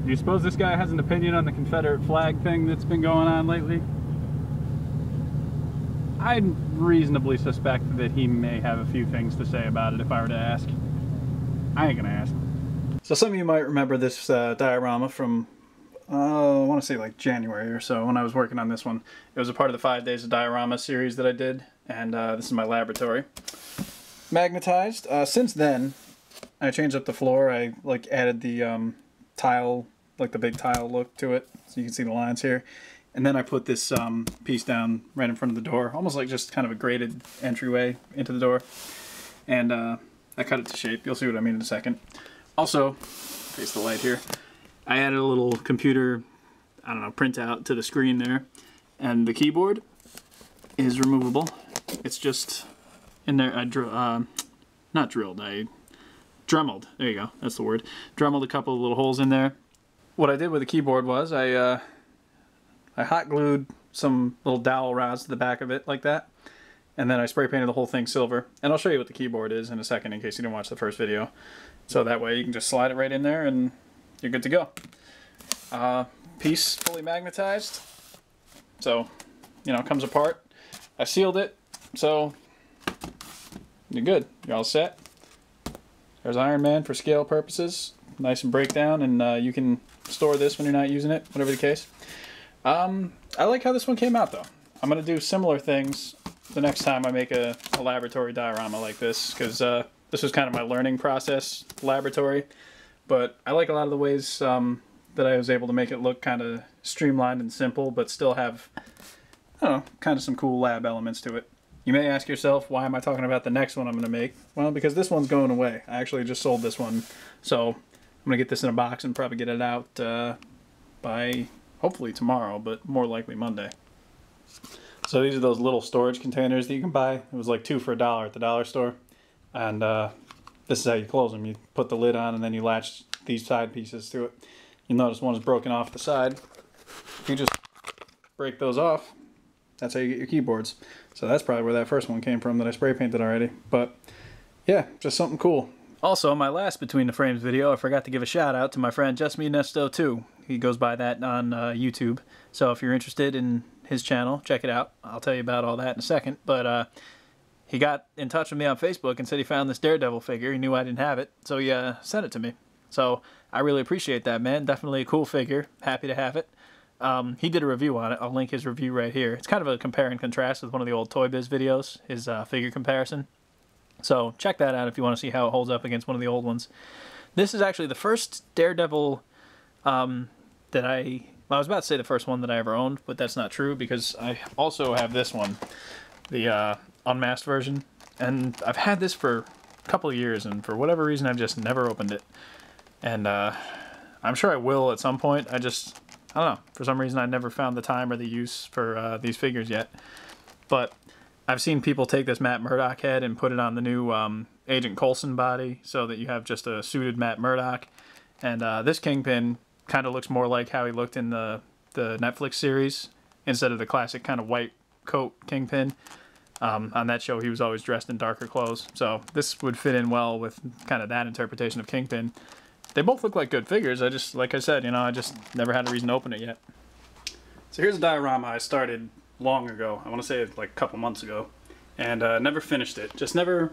Do you suppose this guy has an opinion on the Confederate flag thing that's been going on lately? I reasonably suspect that he may have a few things to say about it if I were to ask. I ain't gonna ask. So some of you might remember this diorama from, I want to say like January or so when I was working on this one. It was a part of the 5 Days of Diorama series that I did, and this is my laboratory. Magnetized. Since then, I changed up the floor. I like added the tile, like the big tile look to it, so you can see the lines here. And then I put this piece down right in front of the door, almost like just kind of a graded entryway into the door. And I cut it to shape. You'll see what I mean in a second. Also, face the light here, I added a little computer, I don't know, printout to the screen there. And the keyboard is removable. It's just in there. I not drilled, I Dremeled. There you go, that's the word. Dremeled a couple of little holes in there. What I did with the keyboard was I hot glued some little dowel rods to the back of it like that, and then I spray painted the whole thing silver. And I'll show you what the keyboard is in a second in case you didn't watch the first video. So that way you can just slide it right in there and you're good to go. Piece fully magnetized, so you know, it comes apart. I sealed it, so you're good. You're all set. There's Iron Man for scale purposes, nice and breakdown, and you can store this when you're not using it, whatever the case. I like how this one came out though. I'm going to do similar things the next time I make a laboratory diorama like this, because this was kind of my learning process laboratory, but I like a lot of the ways that I was able to make it look kind of streamlined and simple, but still have, I don't know, kind of some cool lab elements to it. You may ask yourself, why am I talking about the next one I'm going to make? Well, because this one's going away. I actually just sold this one, so I'm going to get this in a box and probably get it out by hopefully tomorrow, but more likely Monday. So these are those little storage containers that you can buy. It was like 2 for $1 at the dollar store. And this is how you close them. You put the lid on and then you latch these side pieces to it. You'll notice one is broken off the side. If you just break those off, that's how you get your keyboards. So that's probably where that first one came from that I spray painted already. But yeah, just something cool. Also, my last Between the Frames video, I forgot to give a shout out to my friend Just Me Nesto 2. He goes by that on YouTube. So if you're interested in his channel, check it out. I'll tell you about all that in a second. But he got in touch with me on Facebook and said he found this Daredevil figure. He knew I didn't have it, so he sent it to me. So I really appreciate that, man. Definitely a cool figure. Happy to have it. He did a review on it. I'll link his review right here. It's kind of a compare and contrast with one of the old Toy Biz videos, his figure comparison. So check that out if you want to see how it holds up against one of the old ones. This is actually the first Daredevil that I was about to say the first one that I ever owned, but that's not true because I also have this one, the unmasked version. And I've had this for a couple of years, and for whatever reason I've just never opened it. And I'm sure I will at some point. I don't know, for some reason I never found the time or the use for these figures yet. But I've seen people take this Matt Murdock head and put it on the new Agent Coulson body so that you have just a suited Matt Murdock. And this Kingpin kind of looks more like how he looked in the Netflix series instead of the classic kind of white coat Kingpin. On that show he was always dressed in darker clothes. So this would fit in well with kind of that interpretation of Kingpin. They both look like good figures. Like I said, you know, I just never had a reason to open it yet. So here's a diorama I started long ago. I want to say like a couple months ago, and never finished it. Just never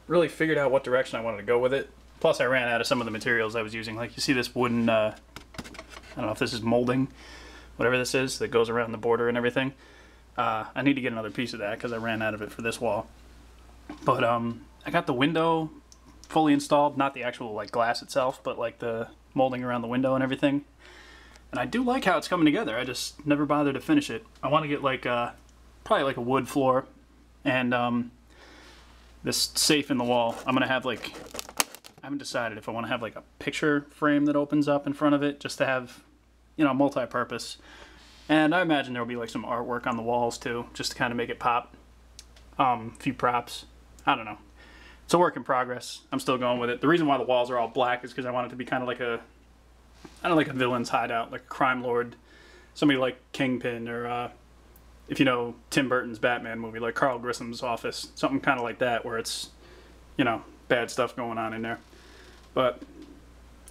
really figured out what direction I wanted to go with it. Plus I ran out of some of the materials I was using. Like you see this wooden, I don't know if this is molding, whatever this is that goes around the border and everything. I need to get another piece of that because I ran out of it for this wall. But I got the window fully installed, not the actual like glass itself, but like the molding around the window and everything. And I do like how it's coming together. I just never bothered to finish it. I want to get like probably like a wood floor and this safe in the wall. I'm gonna have like, I haven't decided if I want to have like a picture frame that opens up in front of it just to have, you know, multi-purpose. And I imagine there'll be like some artwork on the walls too, just to kind of make it pop. A few props. I don't know. It's a work in progress. I'm still going with it. The reason why the walls are all black is because I want it to be kind of like a, I don't know, like a villain's hideout, like a crime lord. Somebody like Kingpin, or if you know Tim Burton's Batman movie, like Carl Grissom's office. Something kind of like that, where it's, you know, bad stuff going on in there. But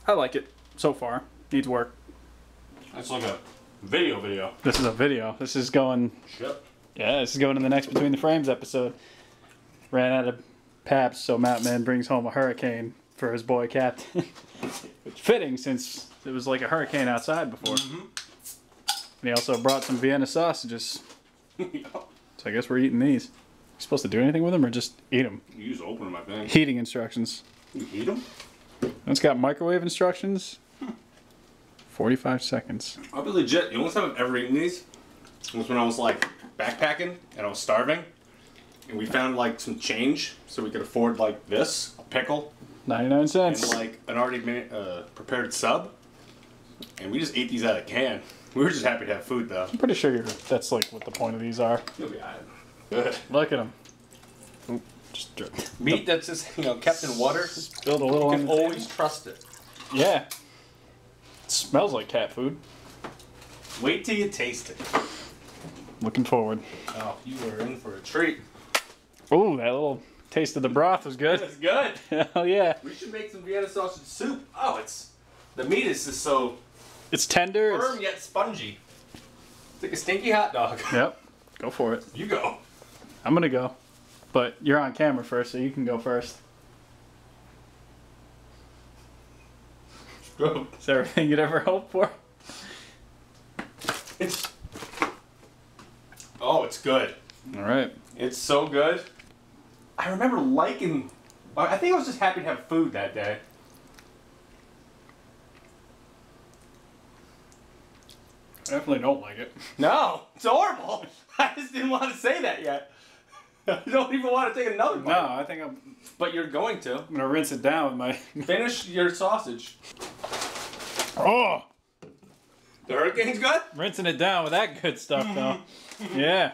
I like it so far. Needs work. That's like a video. This is a video. This is going... Shit. Yeah, this is going in the next Between the Frames episode. Ran out of paps, so Mountain Man brings home a hurricane for his boy Captain. Which fitting, since it was like a hurricane outside before. Mm-hmm. And he also brought some Vienna sausages. So I guess we're eating these. You supposed to do anything with them or just eat them? You just open them, I think. Heating instructions. You eat them? It's got microwave instructions. 45 seconds. I'll be legit. The only time I've ever eaten these was when I was like backpacking and I was starving. And we found like some change so we could afford like this, a pickle. 99 cents. And like an already made, prepared sub. And we just ate these out of a can. We were just happy to have food though. I'm pretty sure that's like what the point of these are. You'll be alright. Good. Look at them. Just meat that's just, you know, kept in water. Build a little. You can always trust it. Yeah. It smells like cat food. Wait till you taste it. Looking forward. Oh, you were in for a treat. Ooh, that little taste of the broth was good. It's good. Hell yeah. We should make some Vienna sausage soup. Oh, the meat is just so it's tender. Firm yet spongy. It's like a stinky hot dog. Yep. Go for it. You go. I'm gonna go. But you're on camera first, so you can go first. Go. Is that everything you'd ever hoped for? Oh, it's good. Alright. It's so good. I remember liking... I think I was just happy to have food that day. I definitely don't like it. No, it's horrible. I just didn't want to say that yet. I don't even want to take another bite. No, I think But you're going to. I'm gonna rinse it down with my... Finish your sausage. Oh! The hurricane's good? Rinsing it down with that good stuff, though. Yeah.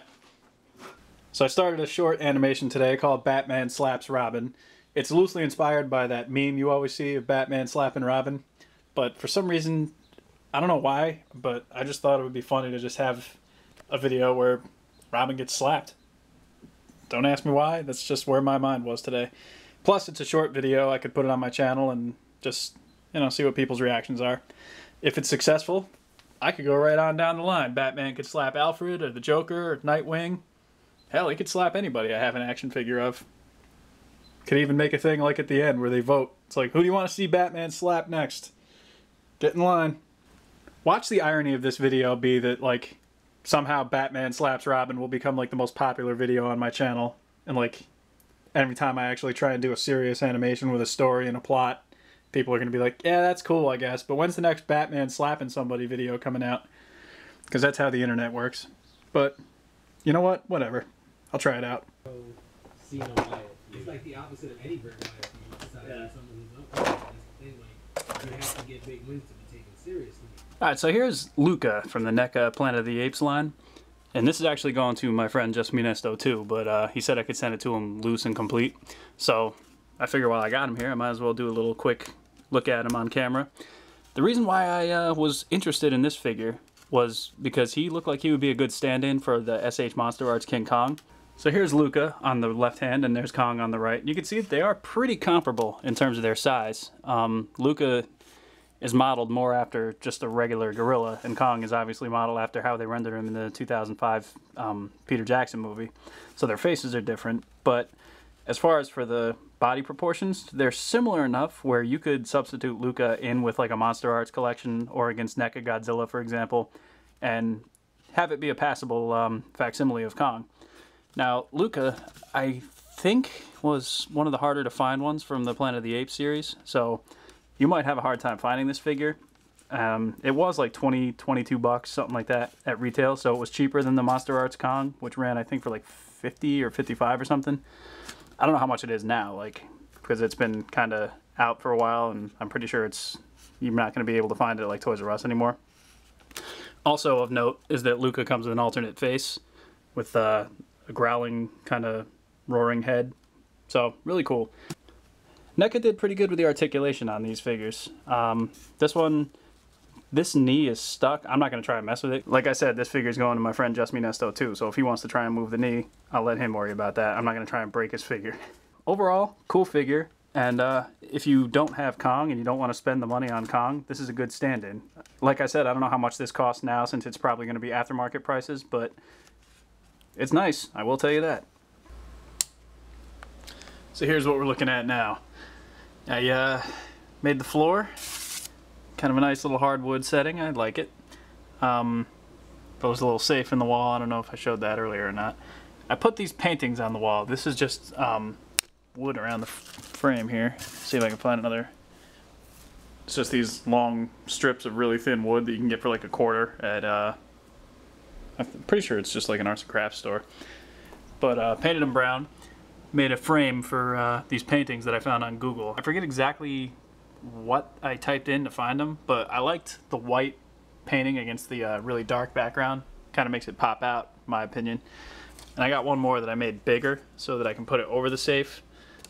So I started a short animation today called Batman Slaps Robin. It's loosely inspired by that meme you always see of Batman slapping Robin. But for some reason, I don't know why, but I just thought it would be funny to just have a video where Robin gets slapped. Don't ask me why, that's just where my mind was today. Plus, it's a short video, I could put it on my channel and just, you know, see what people's reactions are. If it's successful, I could go right on down the line. Batman could slap Alfred, or the Joker, or Nightwing. Hell, he could slap anybody I have an action figure of. Could even make a thing like at the end where they vote. It's like, who do you want to see Batman slap next? Get in line. Watch the irony of this video be that, like, somehow Batman Slaps Robin will become like the most popular video on my channel, and like every time I actually try and do a serious animation with a story and a plot, people are gonna be like, yeah, that's cool, I guess, but when's the next Batman slapping somebody video coming out? Because that's how the internet works. But you know what, whatever, I'll try it out. It's like the opposite of any bird diet. You have to get big wins to be taken seriously. Alright, so here's Luca from the NECA Planet of the Apes line. And this is actually going to my friend Just Minesto too, but he said I could send it to him loose and complete. So I figure while I got him here, I might as well do a little quick look at him on camera. The reason why I was interested in this figure was because he looked like he would be a good stand-in for the SH Monster Arts King Kong. So here's Luca on the left hand, and there's Kong on the right. You can see that they are pretty comparable in terms of their size. Luca is modeled more after just a regular gorilla, and Kong is obviously modeled after how they rendered him in the 2005 Peter Jackson movie. So their faces are different, but as far as for the body proportions, they're similar enough where you could substitute Luca in with like a Monster Arts collection or against NECA Godzilla, for example, and have it be a passable facsimile of Kong. Now, Luca, I think, was one of the harder to find ones from the Planet of the Apes series, so you might have a hard time finding this figure. It was like 22 bucks, something like that, at retail, so it was cheaper than the Monster Arts Kong, which ran, I think, for like 50 or 55 or something. I don't know how much it is now, like, because it's been kind of out for a while, and I'm pretty sure you're not going to be able to find it at like Toys R Us anymore. Also of note is that Luca comes with an alternate face with a growling, kind of roaring head. So, really cool. NECA did pretty good with the articulation on these figures. This knee is stuck. I'm not going to try and mess with it. Like I said, this figure is going to my friend Just Minesto too, so if he wants to try and move the knee, I'll let him worry about that. I'm not going to try and break his figure. Overall, cool figure. And if you don't have Kong and you don't want to spend the money on Kong, this is a good stand-in. Like I said, I don't know how much this costs now since it's probably going to be aftermarket prices, but it's nice, I will tell you that. So here's what we're looking at now. I made the floor, kind of a nice little hardwood setting, I like it. There was a little safe in the wall, I don't know if I showed that earlier or not. I put these paintings on the wall. This is just wood around the frame here. See if I can find another. It's just these long strips of really thin wood that you can get for like $1 at I'm pretty sure it's just like an arts and crafts store. But painted them brown, made a frame for these paintings that I found on Google. I forget exactly what I typed in to find them, but I liked the white painting against the really dark background. Kind of makes it pop out, in my opinion. And I got one more that I made bigger so that I can put it over the safe.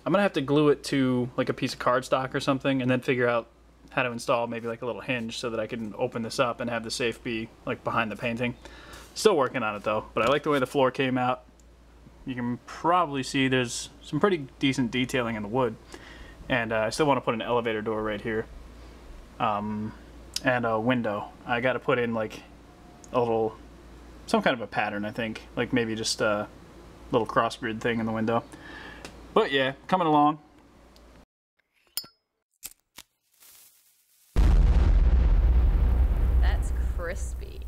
I'm gonna have to glue it to like a piece of cardstock or something and then figure out how to install maybe like a little hinge so that I can open this up and have the safe be like behind the painting. Still working on it though, but I like the way the floor came out. You can probably see there's some pretty decent detailing in the wood. And I still want to put an elevator door right here. And a window. I got to put in like a little, some kind of a pattern I think. Like maybe just a little cross grid thing in the window. But yeah, coming along. That's crispy.